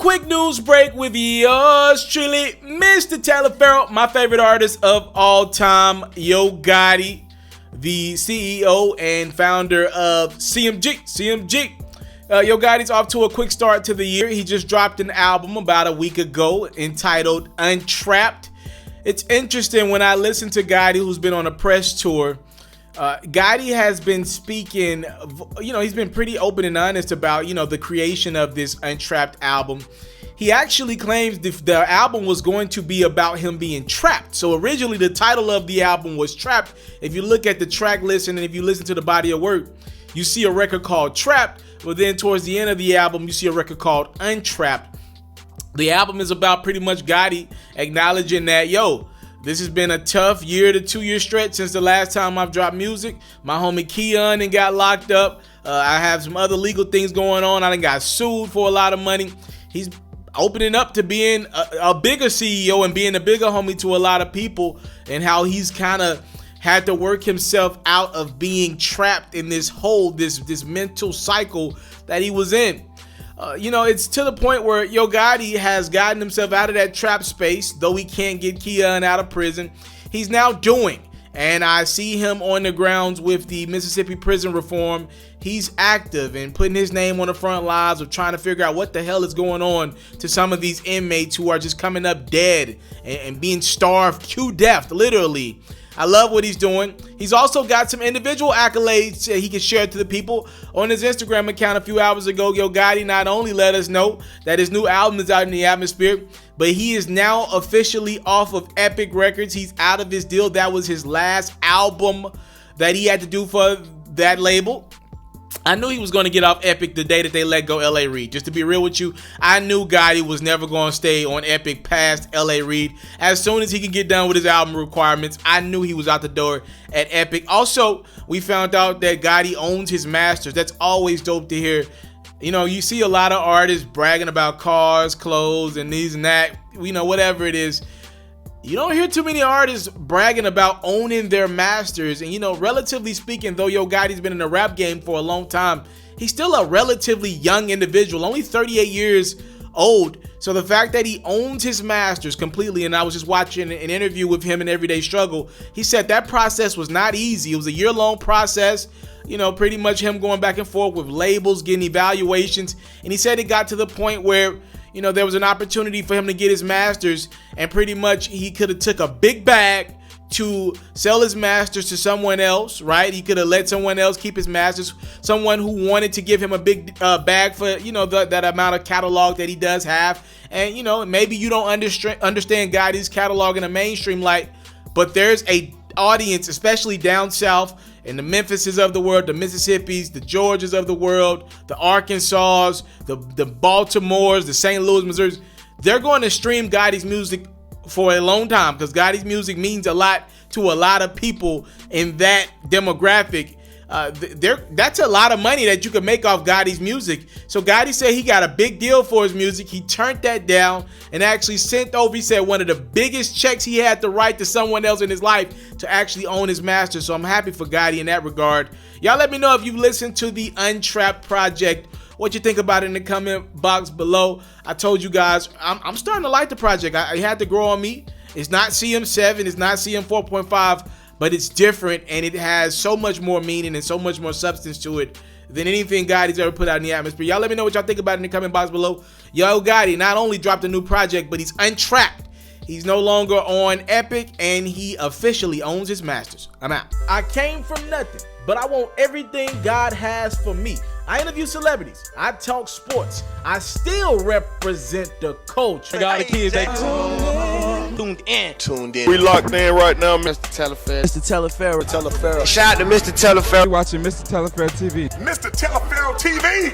quick news break with yours truly, Mr. TALIAFERRO, my favorite artist of all time, Yo Gotti, the CEO and founder of CMG. Yo Gotti's off to a quick start to the year. He just dropped an album about a week ago entitled UNTRAPPED. It's interesting when I listen to Gotti, who's been on a press tour. Gotti has been speaking, he's been pretty open and honest about, the creation of this UNTRAPPED album. He actually claims the album was going to be about him being trapped. So originally the title of the album was Trapped. If you look at the track list and if you listen to the body of work, you see a record called Trapped. But then towards the end of the album, you see a record called UNTRAPPED. The album is about pretty much Gotti acknowledging that, this has been a tough year to 2 year stretch since the last time I've dropped music. My homie Keon and got locked up. I have some other legal things going on. I done got sued for a lot of money. He's opening up to being a bigger CEO and being a bigger homie to a lot of people, and how he's kind of had to work himself out of being trapped in this hole, this mental cycle that he was in. It's to the point where Yo Gotti has gotten himself out of that trap space, though he can't get Keon out of prison. He's now doing, and I see him on the grounds with the Mississippi prison reform. He's active and putting his name on the front lines of trying to figure out what the hell is going on to some of these inmates who are just coming up dead and being starved to death, literally. I love what he's doing. He's also got some individual accolades that he can share to the people. On his Instagram account a few hours ago, Yo Gotti not only let us know that his new album is out in the atmosphere, but he is now officially off of Epic Records. He's out of his deal. That was his last album that he had to do for that label. I knew he was going to get off Epic the day that they let go L.A. Reid. Just to be real with you, I knew Gotti was never going to stay on Epic past L.A. Reid. As soon as he can get done with his album requirements, I knew he was out the door at Epic. Also, we found out that Gotti owns his masters. That's always dope to hear. You see a lot of artists bragging about cars, clothes, and these and that, whatever it is. You don't hear too many artists bragging about owning their masters. And, relatively speaking, though Yo Gotti's been in the rap game for a long time, he's still a relatively young individual, only 38 years old. So the fact that he owns his masters completely, and I was just watching an interview with him in Everyday Struggle, he said that process was not easy. It was a year-long process, pretty much him going back and forth with labels, getting evaluations. And he said it got to the point where there was an opportunity for him to get his masters, and pretty much he could have took a big bag to sell his masters to someone else, right? He could have let someone else keep his masters, someone who wanted to give him a big bag for, that amount of catalog that he does have. And, maybe you don't understand Gotti's catalog in a mainstream light, but there's a audience, especially down south, in the Memphises of the world, the Mississippis, the Georgias of the world, the Arkansas, the Baltimores, the St. Louis, Missouri. They're going to stream Gotti's music for a long time because Gotti's music means a lot to a lot of people in that demographic. That's a lot of money that you can make off Gotti's music. So Gotti said he got a big deal for his music. He turned that down and actually sent over, he said, one of the biggest checks he had to write to someone else in his life to actually own his master. So I'm happy for Gotti in that regard. Y'all let me know if you listened to the UNTRAPPED project, what you think about it in the comment box below. I told you guys, I'm starting to like the project. It had to grow on me. It's not CM7, it's not CM 4.5, but it's different, and it has so much more meaning and so much more substance to it than anything Gotti's ever put out in the atmosphere. Y'all let me know what y'all think about it in the comment box below. Yo Gotti not only dropped a new project, but he's untrapped. He's no longer on Epic, and he officially owns his masters. I'm out. I came from nothing, but I want everything God has for me. I interview celebrities. I talk sports. I still represent the culture. I got the kids, they tuned in. We locked in right now, Mr. TALIAFERRO. TALIAFERRO. Shout out to Mr. TALIAFERRO. You're watching Mr. TALIAFERRO TV. Mr. TALIAFERRO TV.